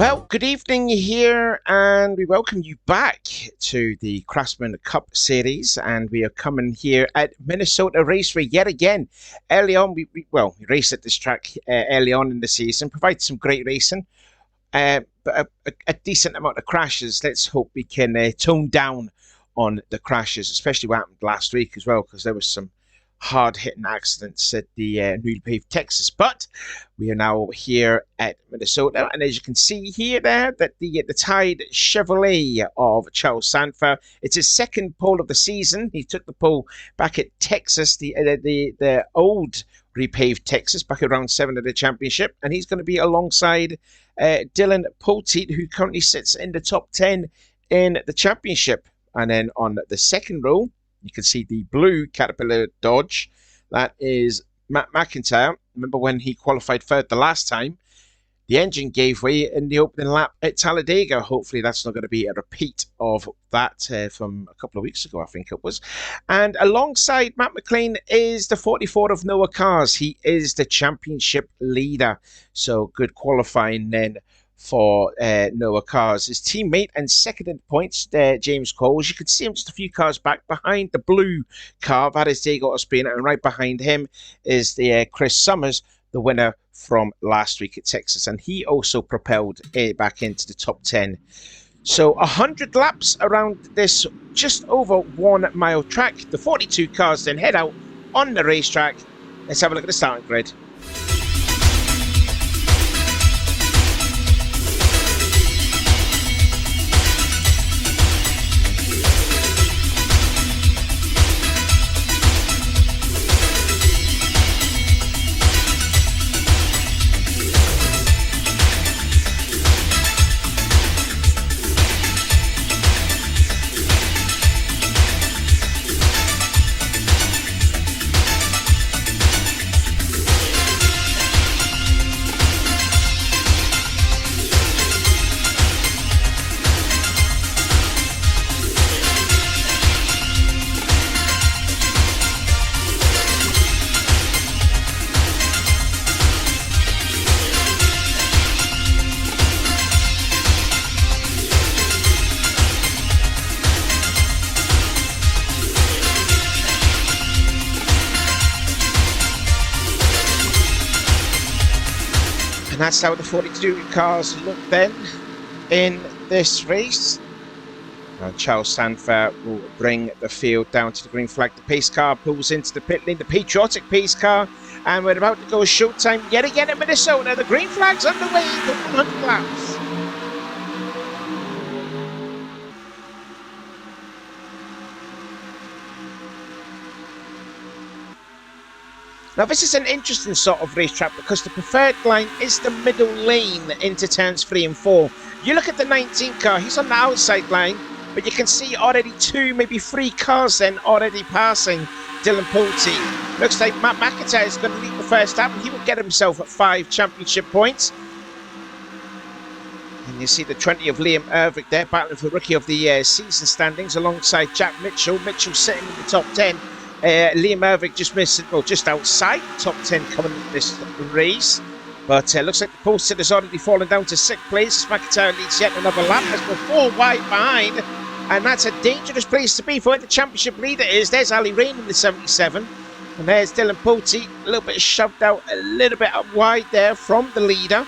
Well, good evening here, and we welcome you back to the Craftsman Cup Series, and we are coming here at Minnesota Raceway yet again. Early on, we raced at this track early on in the season, provided some great racing, but a decent amount of crashes. Let's hope we can tone down on the crashes, especially what happened last week as well, because there was some hard-hitting accidents at the newly paved Texas. But we are now here at Minnesota, and as you can see here there, that the Tide Chevrolet of Charles Sanfer, it's his second pole of the season. He took the pole back at Texas, the old repaved Texas, back at round 7 of the championship, and he's going to be alongside Dylan Poteet, who currently sits in the top 10 in the championship. And then on the second row, you can see the blue Caterpillar Dodge. That is Matt McIntyre. Remember when he qualified third the last time? The engine gave way in the opening lap at Talladega. Hopefully that's not going to be a repeat of that from a couple of weeks ago, I think it was. And alongside Matt McLean is the 44 of Noah Cars. He is the championship leader. So good qualifying then for Noah Cars. His teammate and second in points, James Cole. As you can see him just a few cars back behind the blue car. That is Diego Ospina, and right behind him is the Chris Summers, the winner from last week at Texas, and he also propelled back into the top 10. So 100 laps around this just over 1 mile track. The 42 cars then head out on the racetrack. Let's have a look at the starting grid. And that's how the 42 cars look then in this race. And Charles Sanfer will bring the field down to the green flag. The pace car pulls into the pit lane, the patriotic pace car, and we're about to go showtime yet again in Minnesota. The green flag's underway for 100 laps. Now this is an interesting sort of racetrack because the preferred line is the middle lane into turns 3 and 4. You look at the 19 car, he's on the outside line, but you can see already 2, maybe 3 cars then already passing Dylan Poteet. Looks like Matt McIntyre is going to lead the first lap, and he will get himself at 5 championship points. And you see the 20 of Liam Ervik there battling for Rookie of the Season standings alongside Jack Mitchell. Mitchell sitting in the top 10. Liam Ervik just missed, well, just outside top 10 coming into this race. But looks like the Poteet has already fallen down to 6th place. McIntyre leads yet another lap. There's no 4 wide behind. And that's a dangerous place to be for where the championship leader is. There's Ali Rain in the 77. And there's Dylan Poteet, a little bit shoved out, a little bit up wide there from the leader.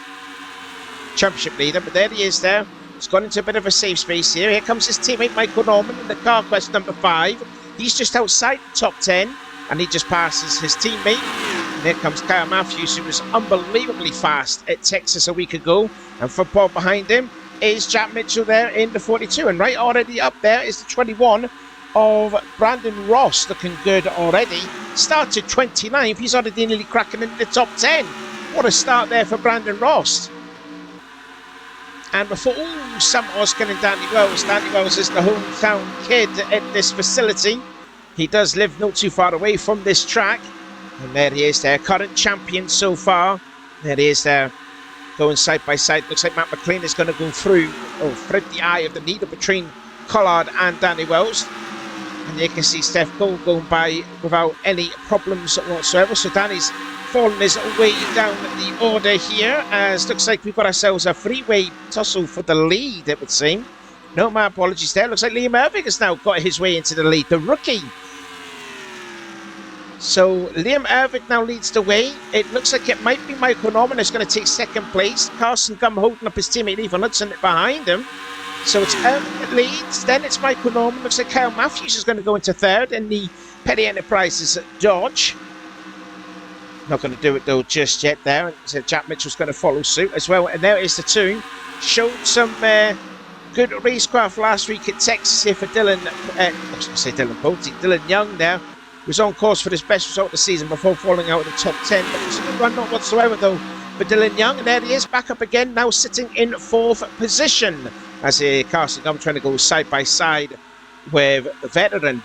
Championship leader, but there he is there. He's gone into a bit of a safe space here. Here comes his teammate Michael Norman in the car quest number 5. He's just outside the top 10, and he just passes his teammate. And here comes Kyle Matthews, who was unbelievably fast at Texas a week ago. And from Paul behind him is Jack Mitchell there in the 42. And right already up there is the 21 of Brandon Ross, looking good already. Started 29th, he's already nearly cracking into the top 10. What a start there for Brandon Ross. And before Sam Oskin and Danny Wells is the hometown kid at this facility. He does live not too far away from this track. And there he is there, current champion so far. There he is there, going side by side. Looks like Matt McLean is going to go through, thread the eye of the needle between Collard and Danny Wells. And you can see Steph Cole going by without any problems whatsoever. So Danny's falling his way down the order here, as looks like we've got ourselves a three-way tussle for the lead, it would seem. No, my apologies there. Looks like Liam Irving has now got his way into the lead, the rookie. So Liam Irving now leads the way. It looks like it might be Michael Norman that's going to take second place. Carson Gum holding up his teammate Ethan Hudson behind him. So it's Irving that leads, then it's Michael Norman. Looks like Kyle Matthews is going to go into third in the Petty Enterprises Dodge. Not going to do it though just yet there. So Jack Mitchell's going to follow suit as well. And there is the two. Showed some good racecraft last week at Texas here for Dylan. I was going to say Dylan Bolte. Dylan Young there was on course for his best result of the season before falling out of the top 10. But it was a good run, not whatsoever though, for Dylan Young. And there he is, back up again, now sitting in fourth position. As Carson Gum trying to go side by side with a veteran.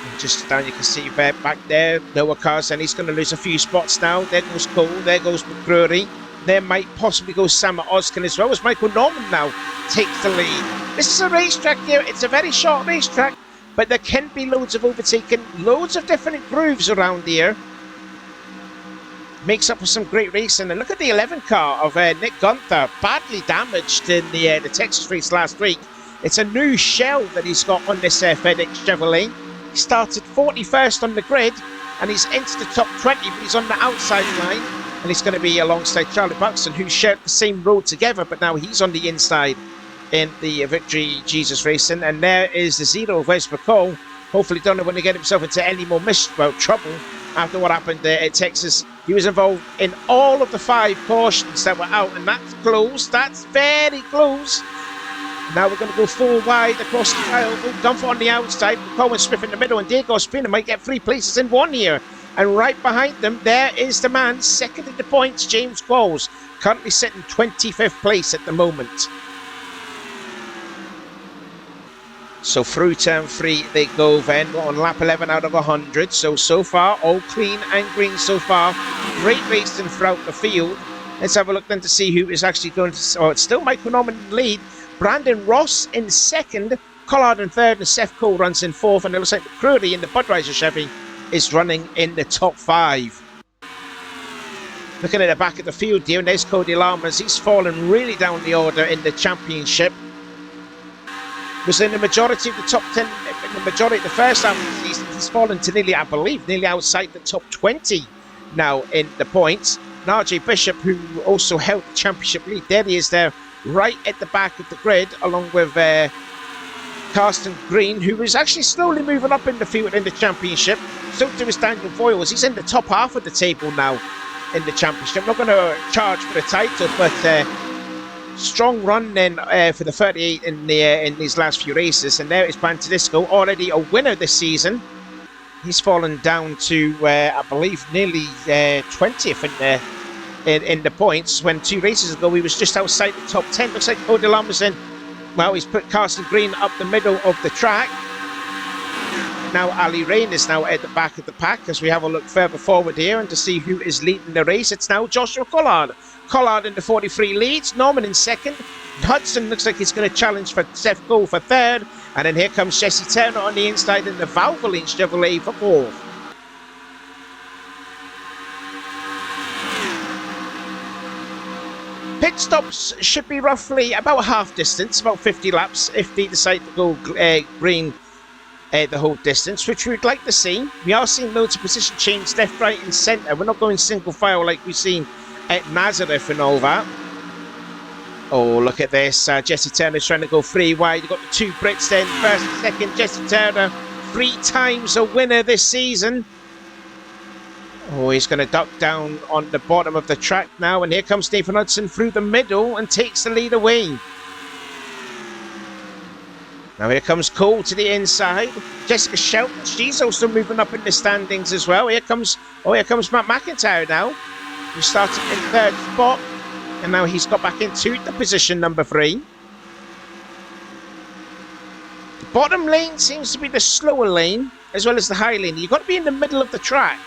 And just down you can see back there, Noah Carson, he's going to lose a few spots now. There goes Cole, there goes McCrory. There might possibly go Sam Oskin as well, as Michael Norman now takes the lead. This is a racetrack here, it's a very short racetrack, but there can be loads of overtaking, loads of different grooves around here. Makes up for some great racing. And look at the 11 car of Nick Gunther, badly damaged in the Texas race last week. It's a new shell that he's got on this FedEx Chevrolet. He started 41st on the grid and he's entered the top 20, but he's on the outside line. And he's going to be alongside Charlie Buxton, who shared the same road together, but now he's on the inside in the Victory Jesus Racing. And there is the Zero of Wes McCall. Hopefully don't want to get himself into any more trouble after what happened at Texas. He was involved in all of the 5 cautions that were out, and that's close. That's very close. Now we're going to go 4 wide across the aisle. Dunford on the outside, Cohen Smith in the middle, and Diego Spina might get 3 places in one here. And right behind them, there is the man second in the points, James Qualls, currently sitting 25th place at the moment. So through turn 3 they go then on lap 11 out of 100. So far all clean and green so far. Great racing throughout the field. Let's have a look then to see who is actually going to... Oh, it's still Michael Norman in the lead. Brandon Ross in second. Collard in third, and Seth Cole runs in fourth. And it looks like McCrory in the Budweiser Chevy is running in the top 5. Looking at the back of the field here, and there's Cody Lammers. He's fallen really down the order in the championship. Was in the majority of the top 10, in the majority of the first half of the season. He's fallen to nearly, I believe, nearly outside the top 20 now in the points. And RJ Bishop, who also held the championship lead, there he is there, right at the back of the grid, along with Karsten Green, who is actually slowly moving up in the field in the championship. So too is Daniel Voiles. He's in the top half of the table now in the championship. I'm not going to charge for the title, but strong run then for the 38 in these last few races. And there is Pantadisco, already a winner this season. He's fallen down to, I believe, nearly 20th in the points, when 2 races ago he was just outside the top 10. Looks like Cody Lammers, well, he's put Carson Green up the middle of the track. Now Ali Rain is now at the back of the pack as we have a look further forward here and to see who is leading the race. It's now Joshua Collard. Collard in the 43 leads, Norman in second. Hudson looks like he's going to challenge for Seth Cole for third. And then here comes Jesse Turner on the inside in the Valvoline Chevrolet for fourth. Pit stops should be roughly about half distance, about 50 laps, if they decide to go green the whole distance, which we'd like to see. We are seeing loads of position change left, right and centre. We're not going single file like we've seen at Nazareth and all that. Oh, look at this. Jesse Turner's trying to go 3 wide. You've got the 2 Brits then. First and second, Jesse Turner, 3 times a winner this season. Oh, he's going to duck down on the bottom of the track now. And here comes Nathan Hudson through the middle and takes the lead away. Now here comes Cole to the inside. Jessica Shelton, she's also moving up in the standings as well. Here comes Matt McIntyre now, who started in 3rd spot. And now he's got back into the position number 3. The bottom lane seems to be the slower lane, as well as the high lane. You've got to be in the middle of the track.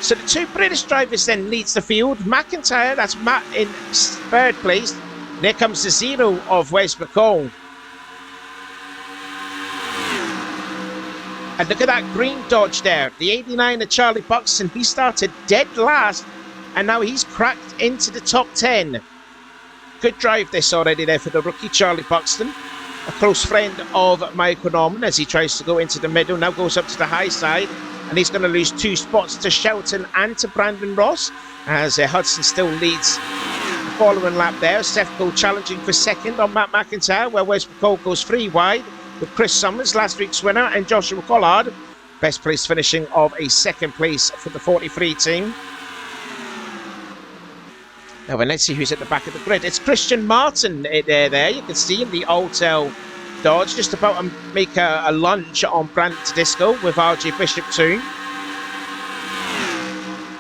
So the 2 British drivers then leads the field. McIntyre, that's Matt in 3rd place. And here comes the 0 of Wes McCall. And look at that green Dodge there. The 89 of Charlie Buxton. He started dead last. And now he's cracked into the top 10. Good drive this already there for the rookie Charlie Buxton. A close friend of Michael Norman as he tries to go into the middle. Now goes up to the high side. And he's going to lose 2 spots to Shelton and to Brandon Ross. As Hudson still leads the following lap there. Seth Cole challenging for second on Matt McIntyre. Where Wes McCall goes 3 wide. With Chris Summers, last week's winner, and Joshua Collard. Best place finishing of a second place for the 43 team. Now then, let's see who's at the back of the grid. It's Christian Martin there. You can see him, the Alltel Dodge, just about to make a lunge on Brandon Tedesco with RJ Bishop too.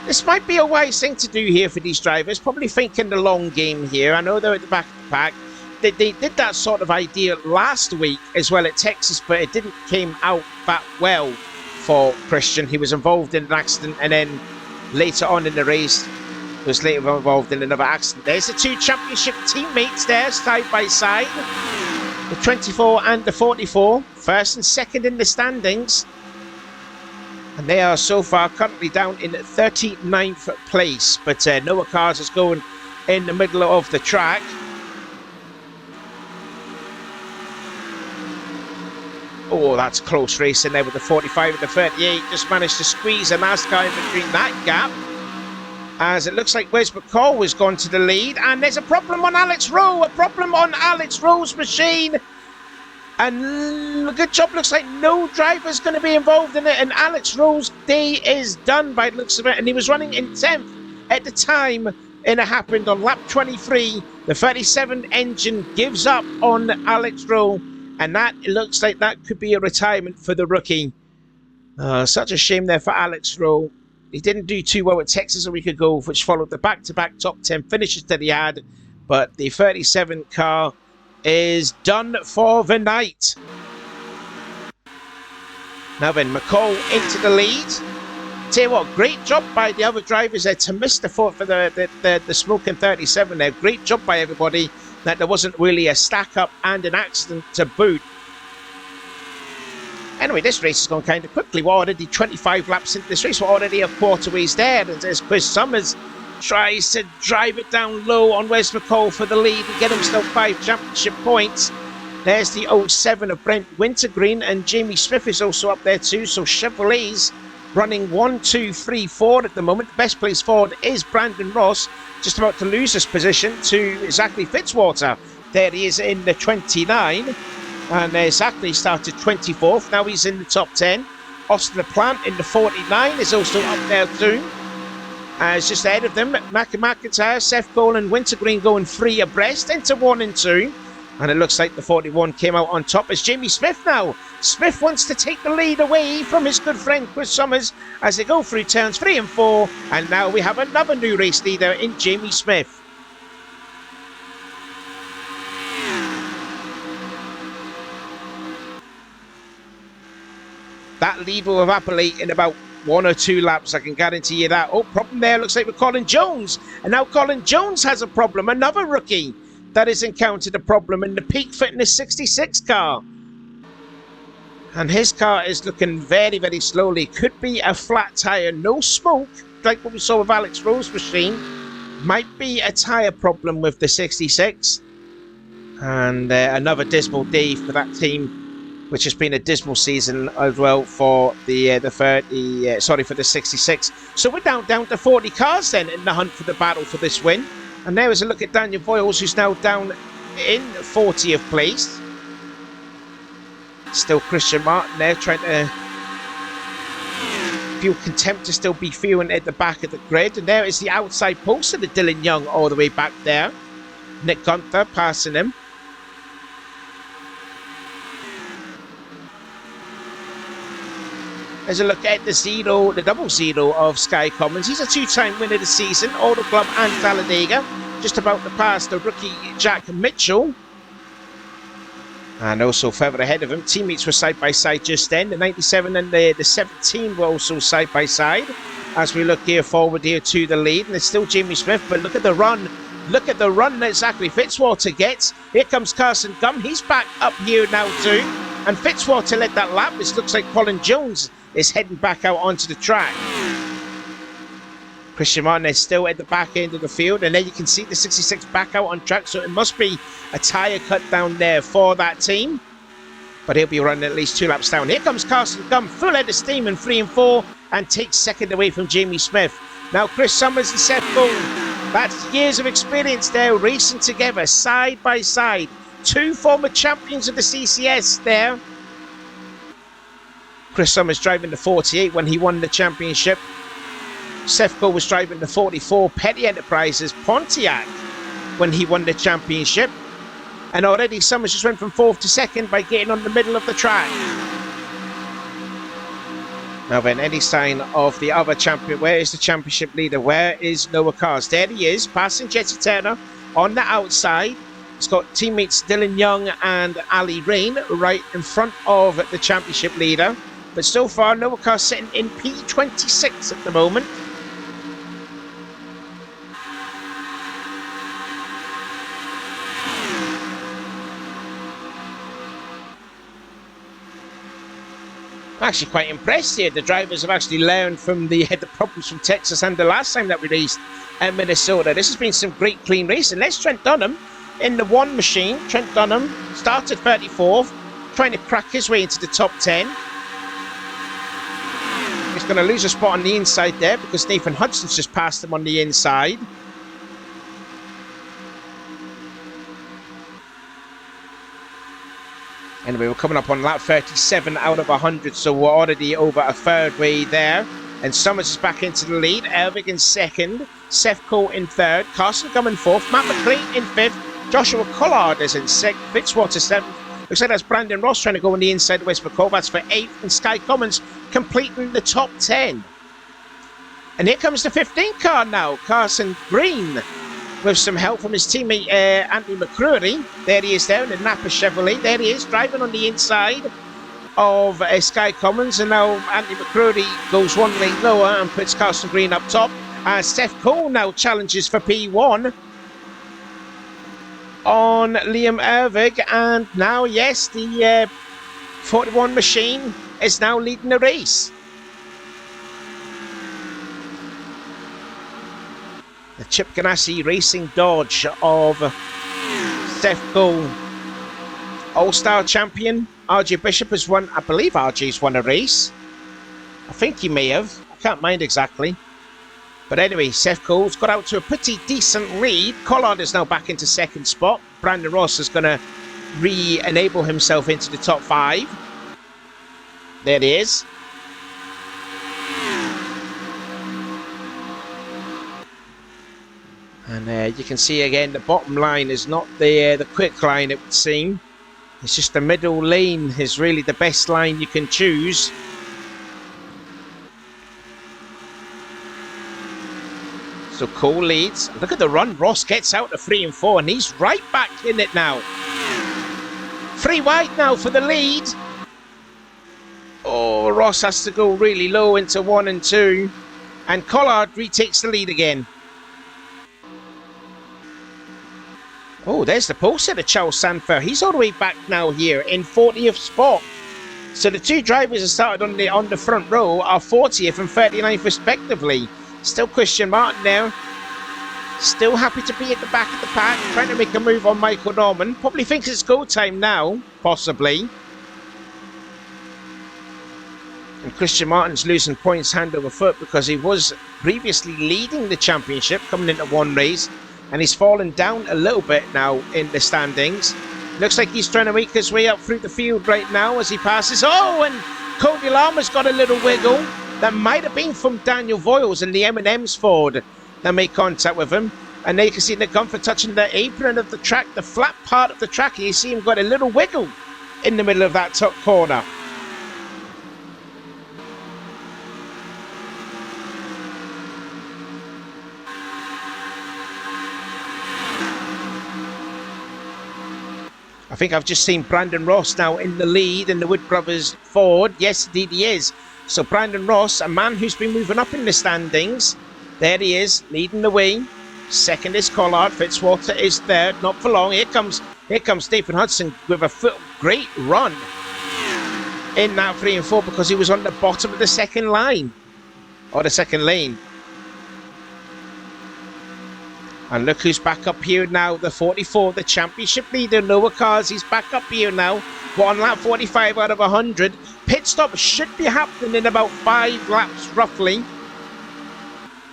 This might be a wise thing to do here for these drivers, probably thinking the long game here. I know they're at the back of the pack. They did that sort of idea last week as well at Texas, but it didn't came out that well for Christian. He was involved in an accident, and then later on in the race was later involved in another accident. There's the 2 championship teammates there side by side, the 24 and the 44, first and second in the standings, and they are so far currently down in 39th place. But Noah Cars is going in the middle of the track. Oh, that's close racing there with the 45 and the 38. Just managed to squeeze a NASCAR in between that gap. As it looks like Wes McCall has gone to the lead. And there's a problem on Alex Rowe. A problem on Alex Rowe's machine. And good job. Looks like no driver's going to be involved in it. And Alex Rowe's day is done by the looks of it. And he was running in 10th at the time. And it happened on lap 23. The 37 engine gives up on Alex Rowe. And that looks like that could be a retirement for the rookie. Such a shame there for Alex Rowe. He didn't do too well at Texas a week ago, which followed the back-to-back top 10 finishes that he had. But the 37 car is done for the night. Now then, McCall into the lead. Tell you what, great job by the other drivers there to miss the fault for the smoking 37 there. Great job by everybody. That there wasn't really a stack up and an accident to boot. Anyway, this race has gone kind of quickly. We're already 25 laps into this race. We're already a quarter ways there. And as Chris Summers tries to drive it down low on Wes McCall for the lead and get himself 5 championship points. There's the 07 of Brent Wintergreen, and Jamie Smith is also up there too. So Chevrolet's running 1, 2, 3, 4 at the moment. The best place forward is Brandon Ross, just about to lose his position to Zachary Fitzwater. There he is in the 29. And Zachary started 24th. Now he's in the top 10. Austin LaPlante in the 49 is also up there too. As just ahead of them, McIntyre, Seth Cole and Wintergreen going 3 abreast into 1 and 2. And it looks like the 41 came out on top as Jamie Smith now. Smith wants to take the lead away from his good friend Chris Summers as they go through turns 3 and 4. And now we have another new race leader in Jamie Smith. That lead will evaporate in about 1 or 2 laps, I can guarantee you that. Oh, problem there, looks like with Colin Jones. And now Colin Jones has a problem, another rookie that has encountered a problem in the Peak Fitness 66 car. And his car is looking very, very slowly. Could be a flat tyre, no smoke, like what we saw with Alex Rowe's machine. Might be a tyre problem with the 66. And another dismal day for that team, which has been a dismal season as well for the 66. So we're down to 40 cars then in the hunt for the battle for this win. And there is a look at Daniel Voiles, who's now down in 40th place. Still Christian Martin there trying to feel contempt to still be feeling at the back of the grid. And there is the outside post of the Dylan Young all the way back there. Nick Gunther passing him. There's a look at the double zero of Sky Commons. He's a 2-time winner this season, Auto Club and Talladega. Just about to pass the rookie Jack Mitchell. And also further ahead of him, teammates were side by side just then. The 97 and the 17 were also side by side. As we look here forward here to the lead. And it's still Jamie Smith, but look at the run. Look at the run that Zachary Fitzwater gets. Here comes Carson Gum. He's back up here now too. And Fitzwater led that lap. This looks like Colin Jones is heading back out onto the track. Christian Martin is still at the back end of the field, and there you can see the 66 back out on track, so it must be a tyre cut down there for that team. But he'll be running at least 2 laps down. Here comes Carson Gum, full head of steam in 3 and 4, and takes second away from Jamie Smith. Now Chris Summers and Seth Gould, that's years of experience there, racing together, side by side. 2 former champions of the CCS there. Chris Summers driving the 48 when he won the championship. Seth Gould was driving the 44 Petty Enterprises Pontiac when he won the championship. And already Summers just went from 4th to 2nd by getting on the middle of the track. Now then, any sign of the other champion? Where is the championship leader? Where is Noah Cars? There he is, passing Jesse Turner on the outside. He's got teammates Dylan Young and Ali Rain right in front of the championship leader. But so far, Noah Cars sitting in P26 at the moment. I'm actually quite impressed here. The drivers have actually learned from the problems from Texas and the last time that we raced at Minnesota. This has been some great clean racing. There's Trent Dunham in the 1 machine. Trent Dunham started 34th, trying to crack his way into the top 10. He's going to lose a spot on the inside there because Nathan Hudson's just passed him on the inside. Anyway, we're coming up on lap 37 out of 100, so we're already over a third way there. And Summers is back into the lead. Elvig in 2nd, Seth Cole in 3rd, Carson Gum in 4th, Matt McLean in 5th, Joshua Collard is in 6th, Fitzwater 7th. Looks like that's Brandon Ross trying to go on the inside of West Kovacs for 8th, and Sky Commons completing the top 10. And here comes the 15 car now, Carson Green, with some help from his teammate Anthony McCreary. There he is there in the Napa Chevrolet. There he is driving on the inside of Sky Commons, and now Anthony McCreary goes 1 lane lower and puts Carson Green up top. Steph Cole now challenges for P1 on Liam Ervig, and now yes, the 41 machine is now leading the race. The Chip Ganassi Racing Dodge of Seth Cole, All-Star champion. RJ Bishop has won, I believe RJ's won a race. I think he may have, I can't mind exactly. But anyway, Seth Cole's got out to a pretty decent lead. Collard is now back into 2nd spot. Brandon Ross is going to re-enable himself into the top 5. There he is. And you can see again the bottom line is not the quick line, it would seem. It's just the middle lane is really the best line you can choose. So Cole leads. Look at the run. Ross gets out to 3 and 4, and he's right back in it now. 3 wide now for the lead. Oh, Ross has to go really low into 1 and 2. And Collard retakes the lead again. Oh, there's the pole sitter, Charles Sanfer. He's all the way back now here in 40th spot. So the 2 drivers that started on the front row are 40th and 39th respectively. Still Christian Martin there. Still happy to be at the back of the pack, trying to make a move on Michael Norman. Probably thinks it's go time now, possibly. And Christian Martin's losing points hand over foot because he was previously leading the championship coming into 1 race. And he's fallen down a little bit now in the standings. Looks like he's trying to make his way up through the field right now as he passes. Oh, and Cody Lama's got a little wiggle. That might have been from Daniel Voiles in the M&M's Ford that made contact with him. And there you can see the Gunther touching the apron of the track, the flat part of the track. And you see him got a little wiggle in the middle of that top corner. I think I've just seen Brandon Ross now in the lead in the Wood Brothers Ford. Yes, indeed he is. So Brandon Ross, a man who's been moving up in the standings. There he is, leading the way. 2nd is Collard. Fitzwater is 3rd. Not for long. Here comes Nathan Hudson with a great run. in that 3 and 4 because he was on the bottom of the second line. Or the second lane. And look who's back up here now, the 44, the championship leader, Noah Cars. He's back up here now. But on lap 45 out of 100. Pit stop should be happening in about 5 laps, roughly.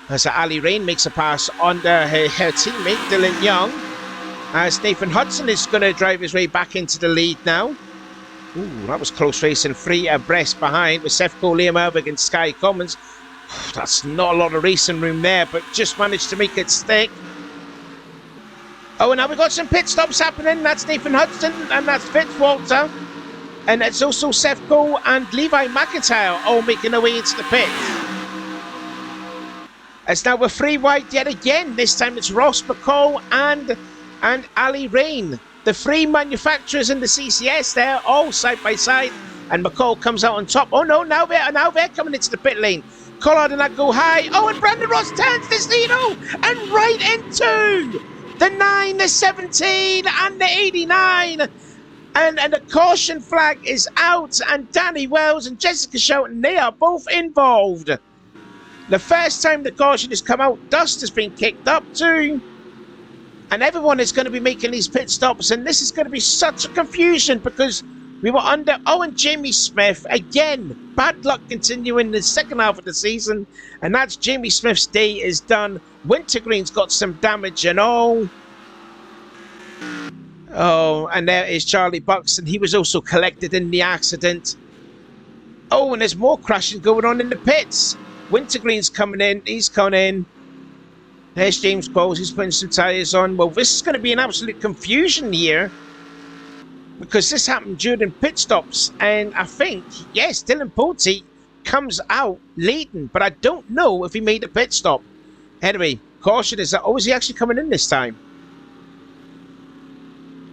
As Ali Rain makes a pass under her teammate, Dylan Young. As Nathan Hudson is going to drive his way back into the lead now. Ooh, that was close racing. 3 abreast behind with Sefco, Liam Ervig and Sky Commons. That's not a lot of racing room there, but just managed to make it stick. Oh, and now we've got some pit stops happening. That's Nathan Hudson and that's Fitzwalter. And it's also Sefco and Levi McIntyre all making their way into the pit. It's now we're 3 wide yet again. This time it's Ross McCall and Ali Rain. The 3 manufacturers in the CCS there, all side by side. And McCall comes out on top. Oh no, now they're coming into the pit lane. Collard and that go high. Oh, and Brandon Ross turns this needle and right into the 9, the 17, and the 89. And the caution flag is out. And Danny Wells and Jessica Shelton, they are both involved. The first time the caution has come out, dust has been kicked up too. And everyone is going to be making these pit stops. And this is going to be such a confusion because we were under. Oh, and Jamie Smith, again, bad luck continuing the second half of the season. And that's Jamie Smith's day is done. Wintergreen's got some damage and all. Oh, and there is Charlie Buxton. He was also collected in the accident. Oh, and there's more crashing going on in the pits. Wintergreen's coming in. He's coming in. There's James Bowles. He's putting some tyres on. Well, this is going to be an absolute confusion here. Because this happened during pit stops. And I think, yes, Dylan Pulte comes out leading. But I don't know if he made a pit stop. Anyway, caution is that, oh, is he actually coming in this time?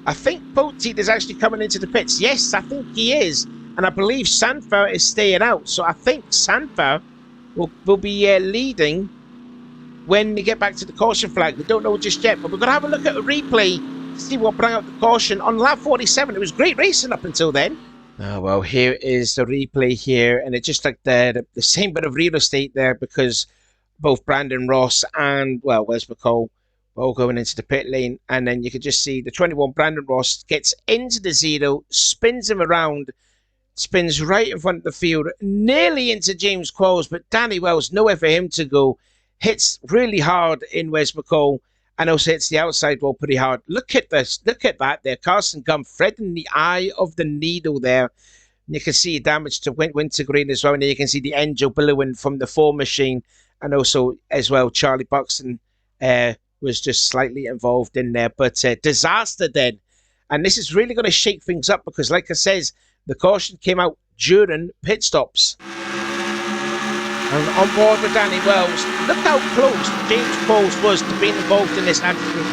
I think Pulte is actually coming into the pits. Yes, I think he is. And I believe Sanfer is staying out. So I think Sanfer will be leading when they get back to the caution flag. We don't know just yet. But we're going to have a look at a replay. See what brought out the caution on lap 47. It was great racing up until then. Oh, well, here is the replay here. And it's just like the same bit of real estate there because both Brandon Ross and, well, Wes McCall all going into the pit lane. And then you can just see the 21 Brandon Ross gets into the zero, spins him around, spins right in front of the field, nearly into James Qualls. But Danny Wells, nowhere for him to go. Hits really hard in Wes McCall. And also hits the outside wall pretty hard. Look at this. Look at that there. Carson Gum threading the eye of the needle there. And you can see damage to Wintergreen as well. And you can see the engine billowing from the 4 machine. And also, as well, Charlie Buxton was just slightly involved in there. But disaster then. And this is really going to shake things up. Because like I says, the caution came out during pit stops. And on board with Danny Wells. Look how close James Qualls was to being involved in this accident.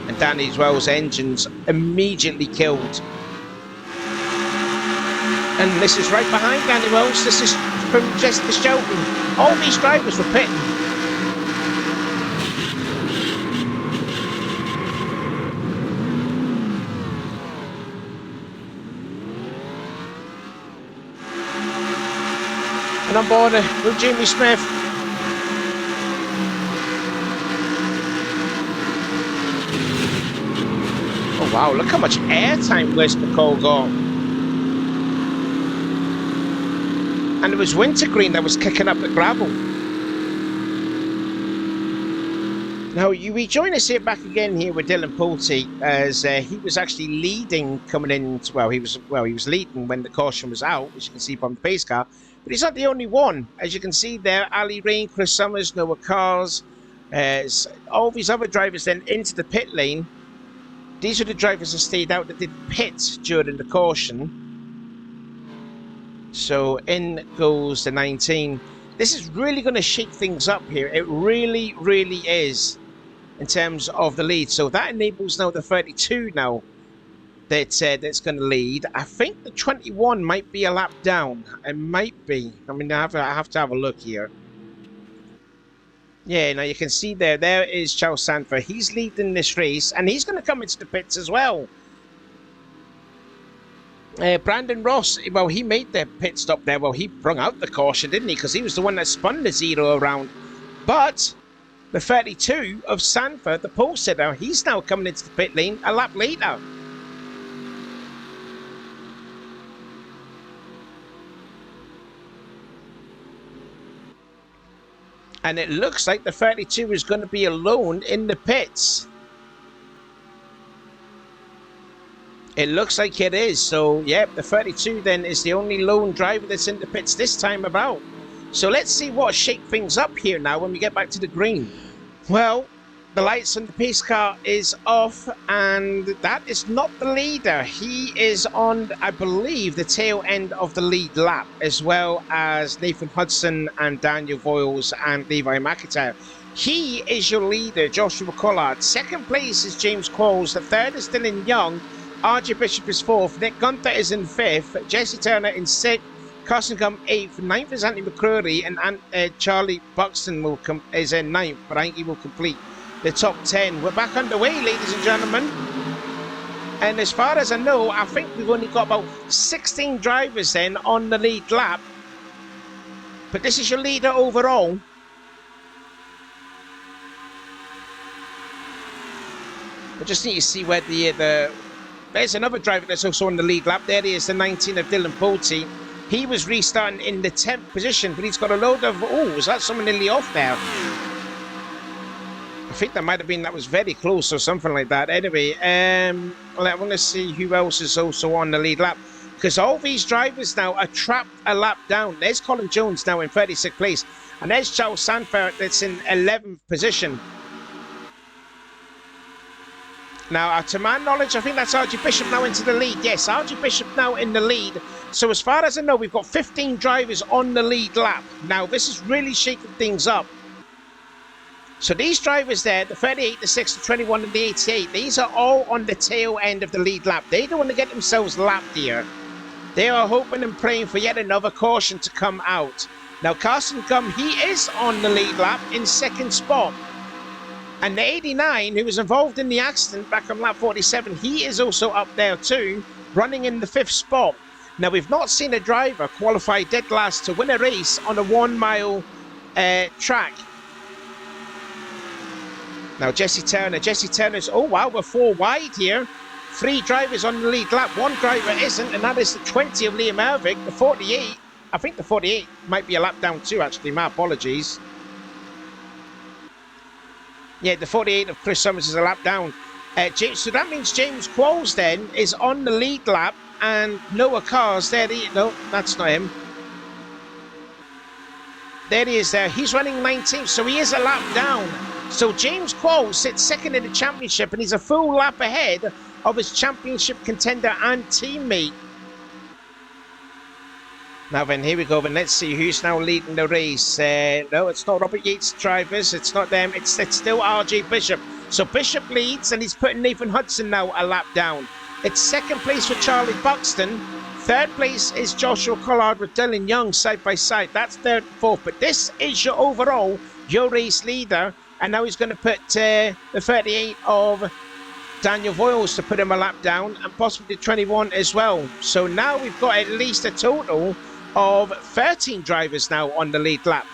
And Danny Wells' engines immediately killed. And this is right behind Danny Wells. This is from Jessica Shelton. All these drivers were pitting. And on board with Jamie Smith. Oh wow, look how much airtime Wes McCall got. And it was Wintergreen that was kicking up the gravel. Now we join us here back again here with Dylan Pulte as he was actually leading coming in. He was leading when the caution was out, as you can see from the pace car. But he's not the only one. As you can see there, Ali Rain, Chris Summers, Noah Cars, all these other drivers then into the pit lane. These are the drivers that stayed out that did pit during the caution. So in goes the 19. This is really going to shake things up here. It really, really is in terms of the lead. So that enables now the 32 now. That's going to lead. I think the 21 might be a lap down. It might be. I mean, I have to have a look here. Yeah, now you can see there is Charles Sanford. He's leading this race, and he's going to come into the pits as well. Brandon Ross, well, he made the pit stop there. Well, he brung out the caution, didn't he? Because he was the one that spun the zero around. But the 32 of Sanford, the pole sitter, he's now coming into the pit lane a lap later. And it looks like the 32 is going to be alone in the pits. It looks like it is. So, yep, the 32 then is the only lone driver that's in the pits this time about. So let's see what shake things up here now when we get back to the green. Well, the lights on the pace car is off, and that is not the leader. He is on, I believe, the tail end of the lead lap, as well as Nathan Hudson and Daniel Voiles and Levi McIntyre. He is your leader, Joshua Collard. Second place is James Qualls. The third is Dylan Young. RJ Bishop is fourth. Nick Gunther is in fifth. Jesse Turner in sixth. Carson Gum eighth. Ninth is Anthony McCrory, and Charlie Buxton is in ninth, but I think he will complete the top 10. We're back underway, ladies and gentlemen. And as far as I know, I think we've only got about 16 drivers then on the lead lap. But this is your leader overall. I just need to see where there's another driver that's also on the lead lap. There he is, the 19 of Dylan Bolte. He was restarting in the 10th position, but he's got a load of... Oh, is that someone nearly off there? I think that was very close or something like that. Anyway, I want to see who else is also on the lead lap. Because all these drivers now are trapped a lap down. There's Colin Jones now in 36th place. And there's Charles Sanford that's in 11th position. Now, to my knowledge, I think that's RG Bishop now into the lead. Yes, RG Bishop now in the lead. So as far as I know, we've got 15 drivers on the lead lap. Now, this is really shaking things up. So these drivers there, the 38, the 6, the 21 and the 88, these are all on the tail end of the lead lap. They don't want to get themselves lapped here. They are hoping and praying for yet another caution to come out. Now, Carson Gum, he is on the lead lap in second spot. And the 89, who was involved in the accident back on lap 47, he is also up there too, running in the 5th spot. Now, we've not seen a driver qualify dead last to win a race on a 1 mile track. Now, Jesse Turner's, oh wow, we're 4 wide here. 3 drivers on the lead lap, 1 driver isn't, and that is the 20 of Liam Ervig. The 48, I think the 48 might be a lap down too, actually, my apologies. Yeah, the 48 of Chris Summers is a lap down. So that means James Qualls then is on the lead lap, and Noah Carr's there. No, that's not him. There he is there. He's running 19th, so he is a lap down. So James Qualls sits second in the championship, and he's a full lap ahead of his championship contender and teammate. Now then, here we go. Then let's see who's now leading the race. No, it's not Robert Yates' drivers. It's not them. It's still RJ Bishop. So Bishop leads, and he's putting Nathan Hudson now a lap down. It's second place for Charlie Buxton. Third place is Joshua Collard with Dylan Young side by side. That's third and fourth. But this is your overall, your race leader. And now he's going to put the 38 of Daniel Voiles to put him a lap down, and possibly the 21 as well. So now we've got at least a total of 13 drivers now on the lead lap.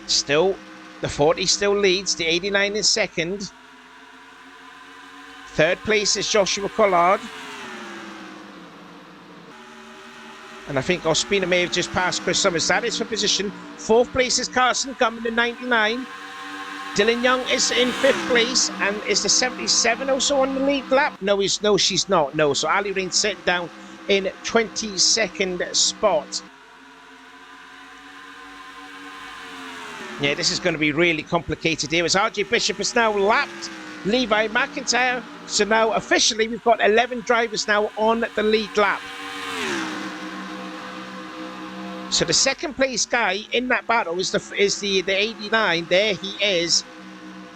Still, the 40 still leads, the 89 is second. Third place is Joshua Collard. And I think Ospina may have just passed Chris Summers. That is for position. Fourth place is Carson Gum in the 99. Dylan Young is in 5th place, and is the 77 also on the lead lap? No, she's not. No, so Ali Rain sitting down in 22nd spot. Yeah, this is going to be really complicated here as RJ Bishop has now lapped Levi McIntyre. So now officially we've got 11 drivers now on the lead lap. So the second place guy in that battle is the 89. There he is.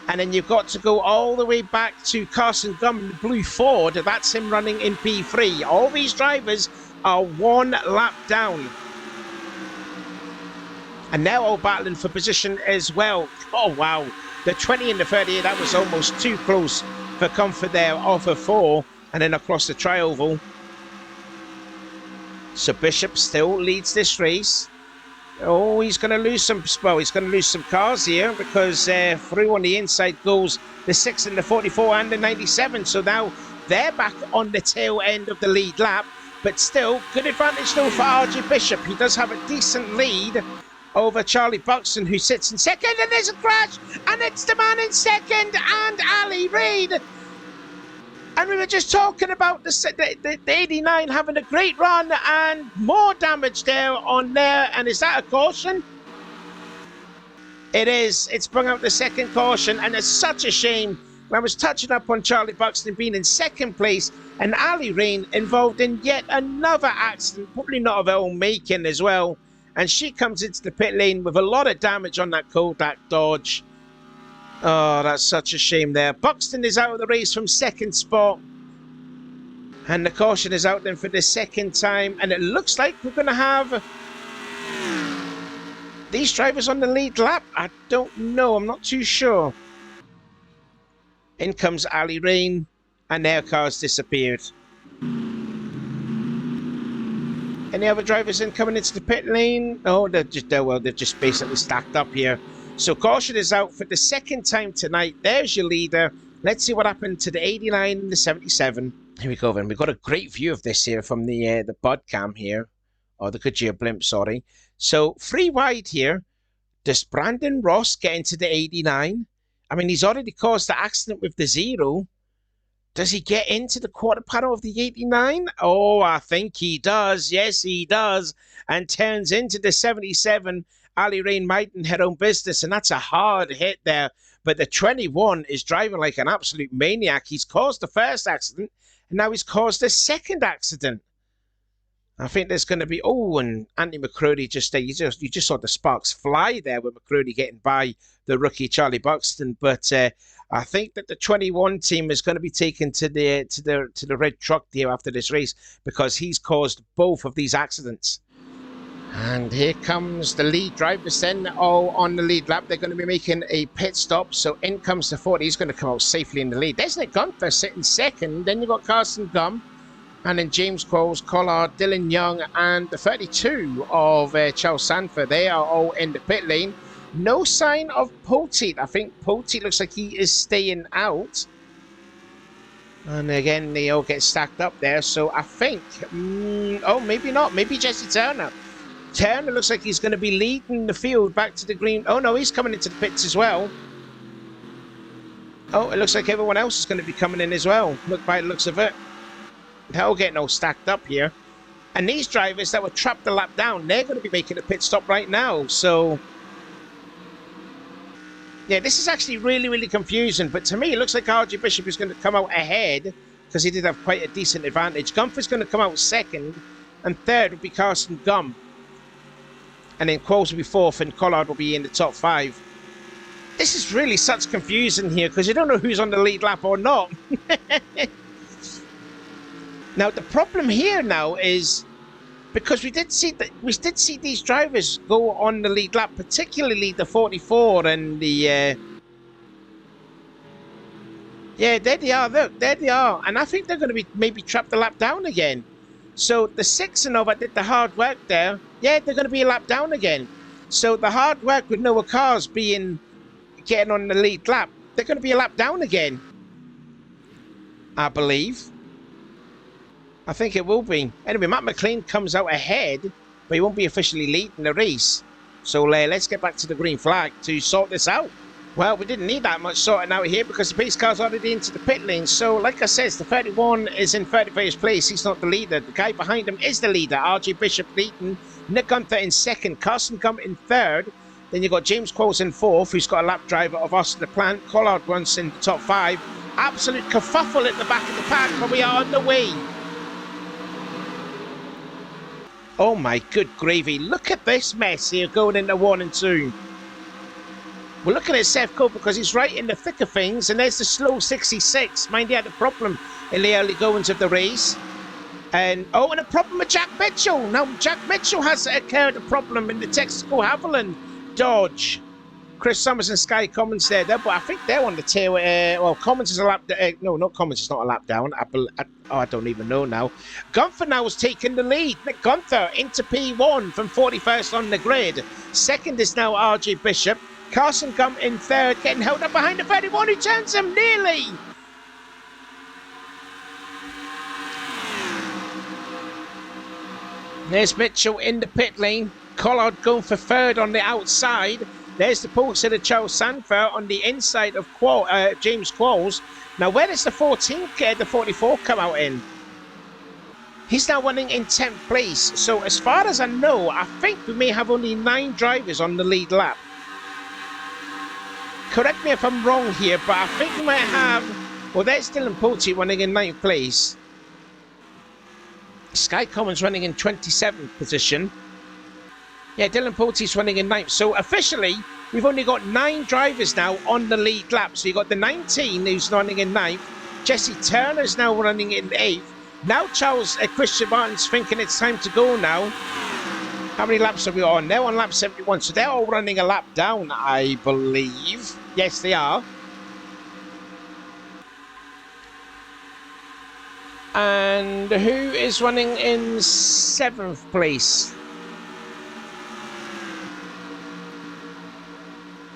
And then you've got to go all the way back to Carson Gum in the blue Ford. That's him running in P3. All these drivers are one lap down. And they're all battling for position as well. Oh, wow. The 20 and the 38, that was almost too close for comfort there off of 4. And then across the tri-oval. So Bishop still leads this race. Oh, he's going to lose some, well, he's going to lose some cars here because through on the inside goes the 6 and the 44 and the 97. So now they're back on the tail end of the lead lap. But still, good advantage though for RJ Bishop. He does have a decent lead over Charlie Buxton, who sits in second. And there's a crash. And it's the man in second and Ali Reid. And we were just talking about the 89 having a great run and more damage there on there. And is that a caution? It is. It's sprung out the second caution. And it's such a shame. I was touching up on Charlie Buxton being in second place and Ali Rain involved in yet another accident, probably not of her own making as well. And she comes into the pit lane with a lot of damage on that Kodak Dodge. Oh, that's such a shame there. Buxton is out of the race from second spot. And the caution is out then for the second time. And it looks like we're going to have these drivers on the lead lap. I don't know. I'm not too sure. In comes Ali Rain. And their car's disappeared. Any other drivers in coming into the pit lane? Oh, they've just basically stacked up here. So caution is out for the second time tonight. There's your leader. Let's see what happened to the 89 and the 77. Here we go then. We've got a great view of this here from the bud cam here. Or the Goodyear blimp, sorry. So 3 wide here. Does Brandon Ross get into the 89? I mean, he's already caused the accident with the 0. Does he get into the quarter panel of the 89? Oh, I think he does. Yes, he does. And turns into the 77. Ali Rain minding her own business, and that's a hard hit there. But the 21 is driving like an absolute maniac. He's caused the first accident, and now he's caused the second accident. I think there's going to be... Oh, and Andy McCrory just there. You just saw the sparks fly there with McCrory getting by the rookie Charlie Buxton. But I think that the 21 team is going to be taken to the red truck there after this race because he's caused both of these accidents. And here comes the lead drivers then, all on the lead lap. They're going to be making a pit stop. So in comes the 40. He's going to come out safely in the lead. There's Nick Gunther sitting second. Then you've got Carson Gum. And then James Qualls, Collard, Dylan Young, and the 32 of Charles Sanford. They are all in the pit lane. No sign of Poteet. I think Poteet looks like he is staying out. And again, they all get stacked up there. So I think... oh, maybe not. Maybe Jesse Turner. Turner looks like he's going to be leading the field back to the green. Oh, no, he's coming into the pits as well. Oh, it looks like everyone else is going to be coming in as well. Look by the looks of it. They're all getting all stacked up here. And these drivers that were trapped the lap down, they're going to be making a pit stop right now. So, yeah, this is actually really, really confusing. But to me, it looks like RJ Bishop is going to come out ahead because he did have quite a decent advantage. Gumpher's going to come out second. And third will be Carson Gum. And then Qualls will be fourth and Collard will be in the top 5. This is really such confusion here because you don't know who's on the lead lap or not. Now, the problem here now is because we did see these drivers go on the lead lap, particularly the 44 and the... yeah, there they are. Look, there they are. And I think they're going to be maybe trapped the lap down again. So the 6 and over did the hard work there. Yeah, they're going to be a lap down again. So the hard work with Noah cars getting on the lead lap, they're going to be a lap down again. I believe. I think it will be. Anyway, Matt McLean comes out ahead, but he won't be officially leading the race. So let's get back to the green flag to sort this out. Well, we didn't need that much sorting out here because the pace car's already into the pit lane. So, like I said, the 31 is in 31st place. He's not the leader. The guy behind him is the leader. RJ Bishop leading. Nick Gunther in second. Carson Gum in third. Then you've got James Qualls in fourth, who's got a lap driver of Austin the Plant. Collard runs in the top 5. Absolute kerfuffle at the back of the pack, but we are on the way. Oh my good gravy. Look at this mess here going into 1 and 2. We're looking at Seth Cole because he's right in the thick of things. And there's the slow 66. Mind, he had a problem in the early goings of the race. And and a problem with Jack Mitchell. Now Jack Mitchell has occurred a problem in the Texaco Havilland Dodge. Chris Summers and Sky Commons there, but I think they're on the tail. Well, Commons is a lap. No, not Commons. It's not a lap down. I don't even know now. Gunther now is taking the lead. Nick Gunther into P1 from 41st on the grid. Second is now RJ Bishop. Carson Gum in third, getting held up behind the 31 who turns him nearly. There's Mitchell in the pit lane. Collard going for third on the outside. There's the pole sitter Charles Sanford on the inside of James Qualls. Now, where does the 14th, the 44 come out in? He's now running in 10th place. So, as far as I know, I think we may have only 9 drivers on the lead lap. Correct me if I'm wrong here, but I think we might have... Well, there's Dylan Pulte running in 9th place. Sky Commons running in 27th position. Yeah, Dylan Pulte's running in 9th. So officially, we've only got 9 drivers now on the lead lap. So you've got the 19 who's running in 9th. Jesse Turner's now running in 8th. Now Christian Martin's thinking it's time to go now. How many laps are we on? They're on lap 71. So they're all running a lap down, I believe. Yes, they are. And who is running in 7th place?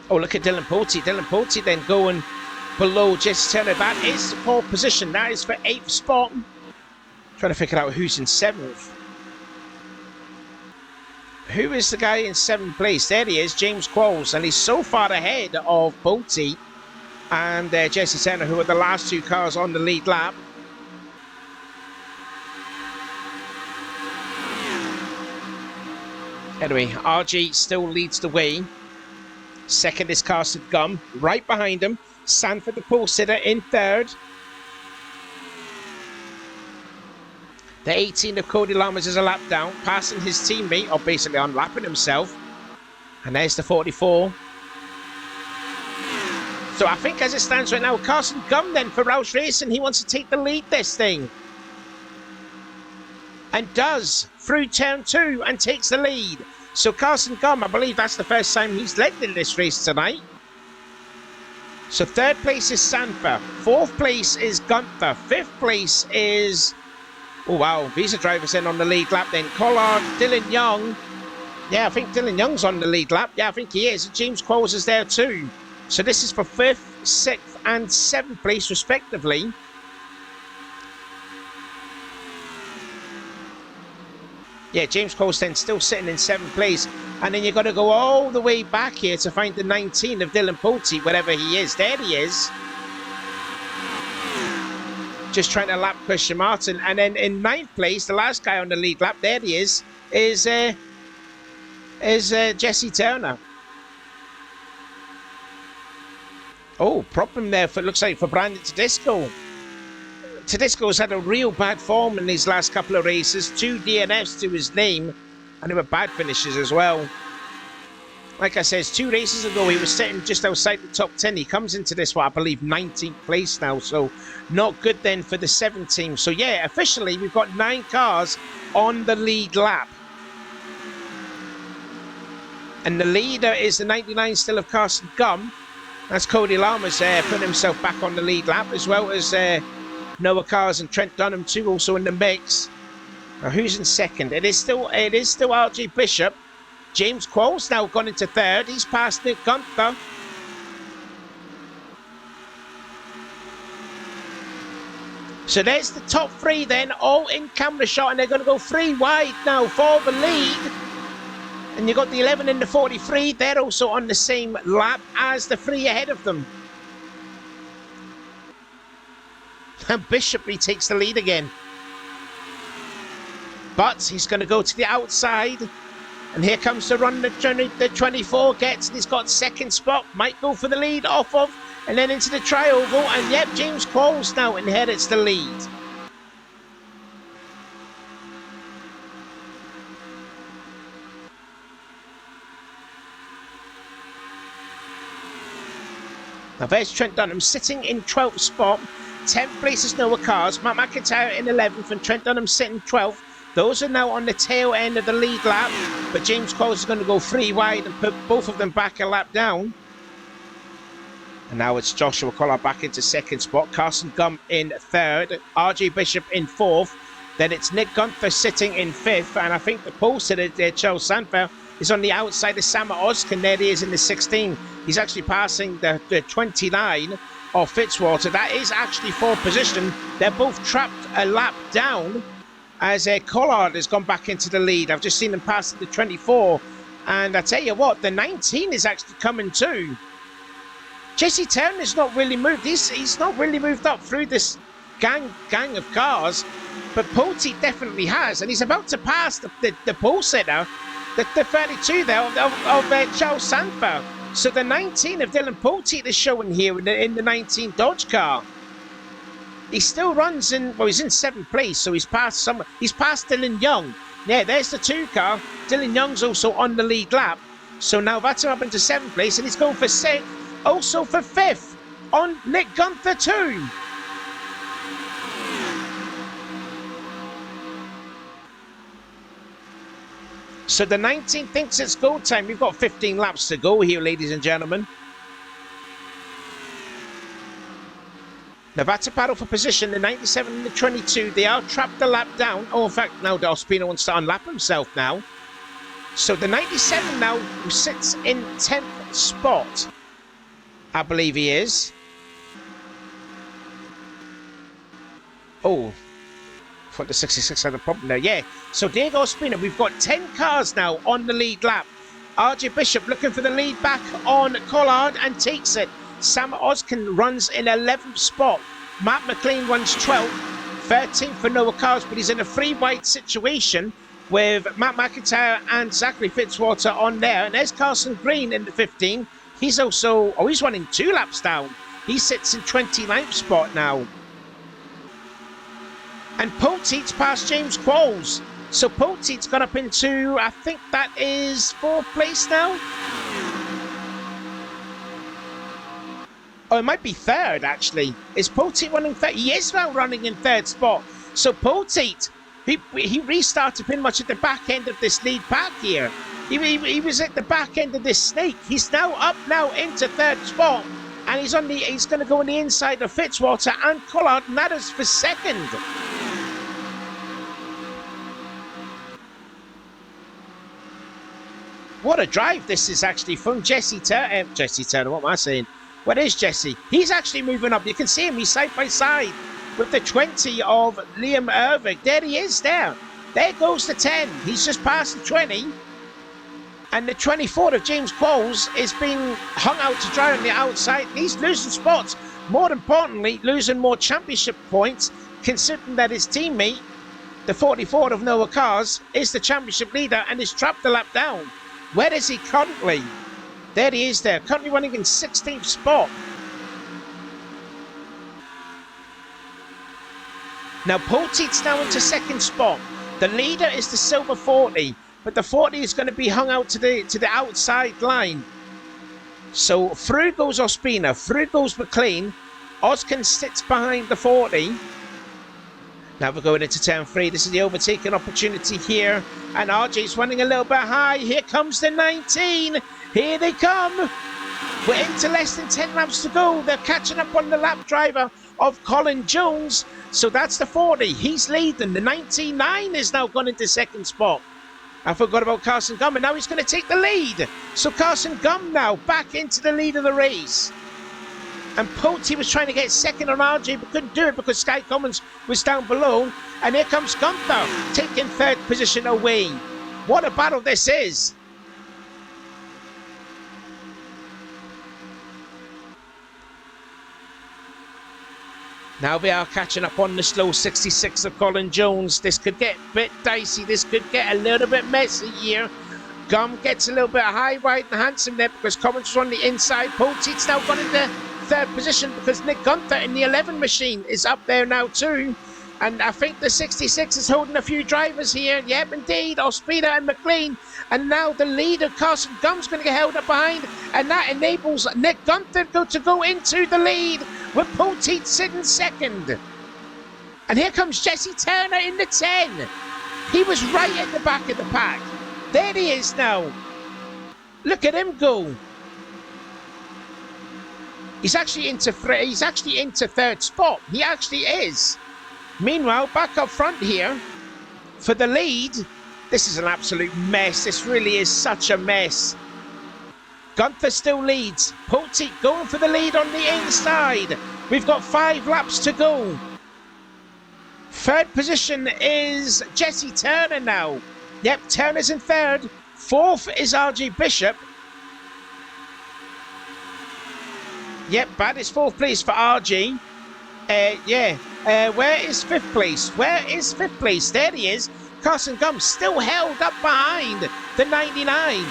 Oh, look at Dylan Pulte. Dylan Pulte then going below Jesse Turner. That is the pole position. That is for 8th spot. Trying to figure out who's in 7th. Who is the guy in 7th place? There he is, James Qualls. And he's so far ahead of Pulte and Jesse Turner, who are the last 2 cars on the lead lap. Anyway, RG still leads the way. Second is Carson Gum, right behind him. Sanford, the pole sitter, in third. The 18 of Cody Lammers is a lap down, passing his teammate, or basically unlapping himself. And there's the 44. So I think as it stands right now, Carson Gum then for Roush Racing, he wants to take the lead this thing. And does, through turn 2, and takes the lead. So Carson Gum, I believe that's the first time he's led in this race tonight. So 3rd place is Sanford. 4th place is Gunther. 5th place is... Oh, wow. These are drivers in on the lead lap then. Collard, Dylan Young. Yeah, I think Dylan Young's on the lead lap. Yeah, I think he is. James Qualls is there too. So this is for 5th, 6th and 7th place respectively. Yeah, James Colston still sitting in 7th place. And then you've got to go all the way back here to find the 19 of Dylan Pulte, wherever he is. There he is. Just trying to lap Christian Martin. And then in 9th place, the last guy on the lead lap, there he is Jesse Turner. Oh, problem there, for looks like, for Brandon Tedesco. Tedesco's had a real bad form in these last couple of races. 2 DNFs to his name, and they were bad finishes as well. Like I said, 2 races ago, he was sitting just outside the top 10. He comes into this, I believe, 19th place now. So not good then for the 7 team. So yeah, officially, we've got 9 cars on the lead lap. And the leader is the 99 still of Carson Gum. That's Cody Lammers putting himself back on the lead lap, as well as Noah Cars and Trent Dunham too, also in the mix. Now who's in 2nd? It is still RJ Bishop. James Qualls now gone into 3rd. He's passed Nick Gunther. So there's the top 3 then, all in camera shot, and they're going to go 3 wide now for the lead. And you've got the 11 and the 43. They're also on the same lap as the 3 ahead of them. And Bishop retakes the lead again. But he's going to go to the outside. And here comes the run the 24 gets. And he's got 2nd spot. Might go for the lead off of. And then into the tri-oval. And yep, James Qualls now inherits the lead. Now there's Trent Dunham sitting in 12th spot. 10th place is Noah Cars, Matt McIntyre in 11th, and Trent Dunham sitting 12th. Those are now on the tail end of the lead lap, but James Qualls is going to go 3 wide and put both of them back a lap down. And now it's Joshua Collard back into 2nd spot, Carson Gum in 3rd, RJ Bishop in 4th, then it's Nick Gunther sitting in 5th, and I think the pole sitter there, Charles Sandfeld, is on the outside of Sam Oskin. There he is in the 16. He's actually passing the 29 of Fitzwater. That is actually 4th position. They're both trapped a lap down as Collard has gone back into the lead. I've just seen him pass the 24, and I tell you what, the 19 is actually coming too. Jesse Turner's not really moved. He's not really moved up through this gang of cars, but Poteet definitely has, and he's about to pass the pole sitter, the 32 there of Charles Sandfeld. So the 19 of Dylan Poteet is showing here in the 19 Dodge car. He still runs in, well, he's in 7th place, so he's passed Dylan Young. Yeah, there's the 2 car. Dylan Young's also on the lead lap. So now that's him up into 7th place, and he's going for 6th, also for 5th on Nick Gunther too. So the 19 thinks it's go time. We've got 15 laps to go here, ladies and gentlemen. Now that's a battle for position. The 97 and the 22, they are trapped a lap down. Oh, in fact, now Ospina wants to unlap himself now. So the 97 now sits in 10th spot. I believe he is. Oh, I thought the 66 had a problem there. Yeah, so Diego Ospina, we've got 10 cars now on the lead lap. RJ Bishop looking for the lead back on Collard and takes it. Sam Oskin runs in 11th spot. Matt McLean runs 12th. 13th for Noah Cars, but he's in a 3-wide situation with Matt McIntyre and Zachary Fitzwater on there. And there's Carson Green in the 15. He's also, he's running 2 laps down. He sits in 29th spot now. And Poteet's past James Qualls. So Poteet's got up into, I think that is 4th place now. Oh, it might be 3rd, actually. Is Poteet running 3rd? He is now running in 3rd spot. So Poteet, he restarted pretty much at the back end of this lead pack here. He was at the back end of this snake. He's now up now into 3rd spot. And he's going to go on the inside of Fitzwater and Collard, and that is for 2nd. What a drive this is actually from Jesse Turner, what am I saying? What is Jesse? He's actually moving up. You can see him. He's side by side with the 20 of Liam Ervig. There he is there. There goes the 10. He's just passed the 20. And the 24 of James Qualls is being hung out to dry on the outside. He's losing spots. More importantly, losing more championship points, considering that his teammate, the 44 of Noah Cars, is the championship leader and is trapped a lap down. Where is he currently? There he is there, currently running in 16th spot. Now Poteet's now into 2nd spot. The leader is the silver 40, but the 40 is going to be hung out to the outside line. So through goes Ospina, through goes McLean. Oskin sits behind the 40. Now we're going into turn 3. This is the overtaking opportunity here. And RJ's running a little bit high. Here comes the 19. Here they come. We're into less than 10 laps to go. They're catching up on the lap driver of Colin Jones. So that's the 40. He's leading. The 99 is now gone into 2nd spot. I forgot about Carson Gum, and now he's going to take the lead. So Carson Gum now back into the lead of the race. And Poteet was trying to get 2nd on RJ, but couldn't do it because Sky Commons was down below. And here comes Gunther taking 3rd position away. What a battle this is. Now we are catching up on the slow 66 of Colin Jones. This could get a bit dicey. This could get a little bit messy here. Gum gets a little bit high, wide and handsome there because Commons was on the inside. Poteet's now gone into 3rd position because Nick Gunther in the 11 machine is up there now too. And I think the 66 is holding a few drivers here. Yep, indeed. Ospina and McLean. And now the leader, Carson Gum's going to get held up behind. And that enables Nick Gunther to go into the lead with Poteet sitting second. And here comes Jesse Turner in the 10. He was right at the back of the pack. There he is now. Look at him go. He's actually into third spot. He actually is. Meanwhile, back up front here for the lead. This is an absolute mess. This really is such a mess. Gunther still leads. Poteet going for the lead on the inside. We've got 5 laps to go. Third position is Jesse Turner now. Yep, Turner's in third. Fourth is RJ Bishop. Yep, that is fourth place for RJ. Where is fifth place? Where is fifth place? There he is. Carson Gump still held up behind the 99.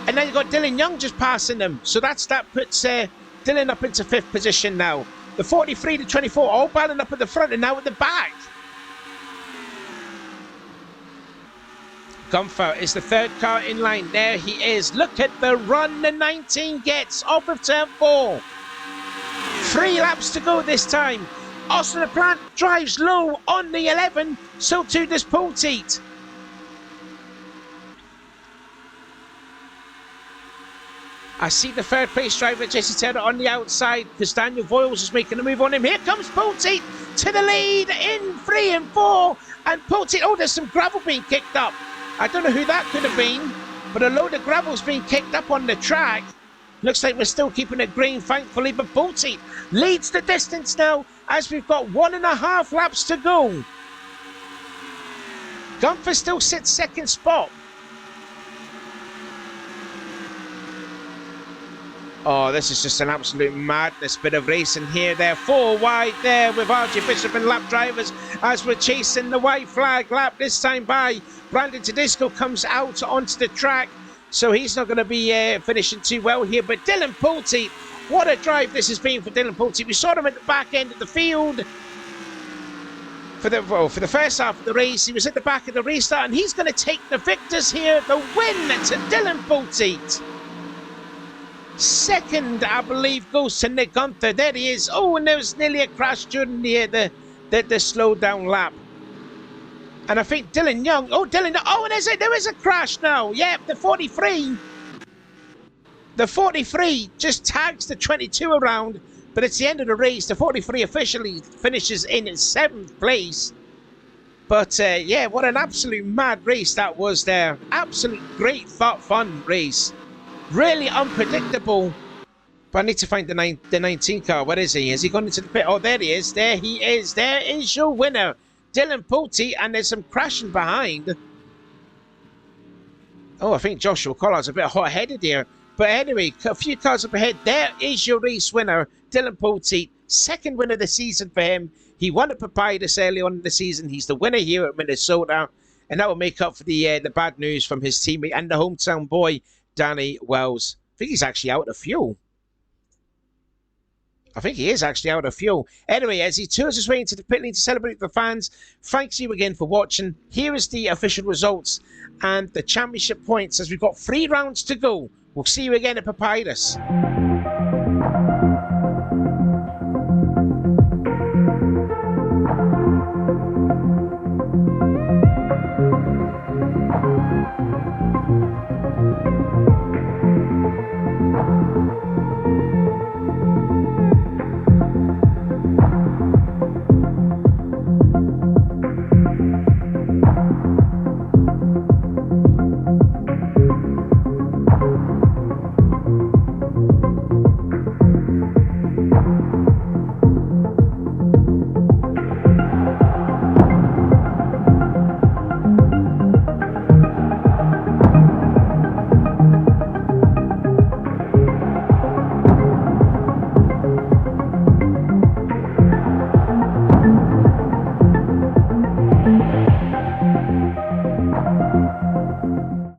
And now you've got Dylan Young just passing them. So that puts Dylan up into fifth position now. The 43 to 24 all battling up at the front and now at the back. Gunther is the third car in line. There he is. Look at the run the 19 gets off of turn 4. 3 laps to go this time. Austin LaPlante drives low on the 11. So too does Poteet. I see the third place driver, Jesse Turner, on the outside because Daniel Voiles is making a move on him. Here comes Poteet to the lead in 3 and 4. And Poteet, oh, there's some gravel being kicked up. I don't know who that could have been, but a load of gravel's being kicked up on the track. Looks like we're still keeping it green, thankfully, but Poteet leads the distance now as we've got 1.5 laps to go. Gunther still sits second spot. Oh, this is just an absolute madness bit of racing here. They're 4 wide there with RJ Bishop and lap drivers as we're chasing the white flag lap this time by. Brandon Tedesco comes out onto the track, so he's not going to be finishing too well here. But Dylan Poteet, what a drive this has been for Dylan Poteet. We saw him at the back end of the field for the first half of the race. He was at the back of the restart, and he's going to take the victors here. The win to Dylan Poteet. Second, I believe, goes to Nick Gunther. There he is. Oh, and there was nearly a crash during the slowed down lap. And I think Dylan Young. Oh, and there is a crash now. Yep, the 43. The 43 just tags the 22 around, but it's the end of the race. The 43 officially finishes in 7th place. But yeah, what an absolute mad race that was there. Absolute great fun race. Really unpredictable. But I need to find the 19 car. Where is he? Has he gone into the pit? Oh, there he is. There he is. There is your winner, Dylan Poteet. And there's some crashing behind. Oh, I think Joshua Collard's a bit hot-headed here. But anyway, a few cars up ahead. There is your race winner, Dylan Poteet. Second win of the season for him. He won at Papyrus early on in the season. He's the winner here at Minnesota. And that will make up for the bad news from his teammate and the hometown boy, Danny Wells. I think he's actually out of fuel. I think he is actually out of fuel. Anyway, as he tours his way into the pit lane to celebrate with the fans, thanks you again for watching. Here is the official results and the championship points as we've got 3 rounds to go. We'll see you again at Papyrus.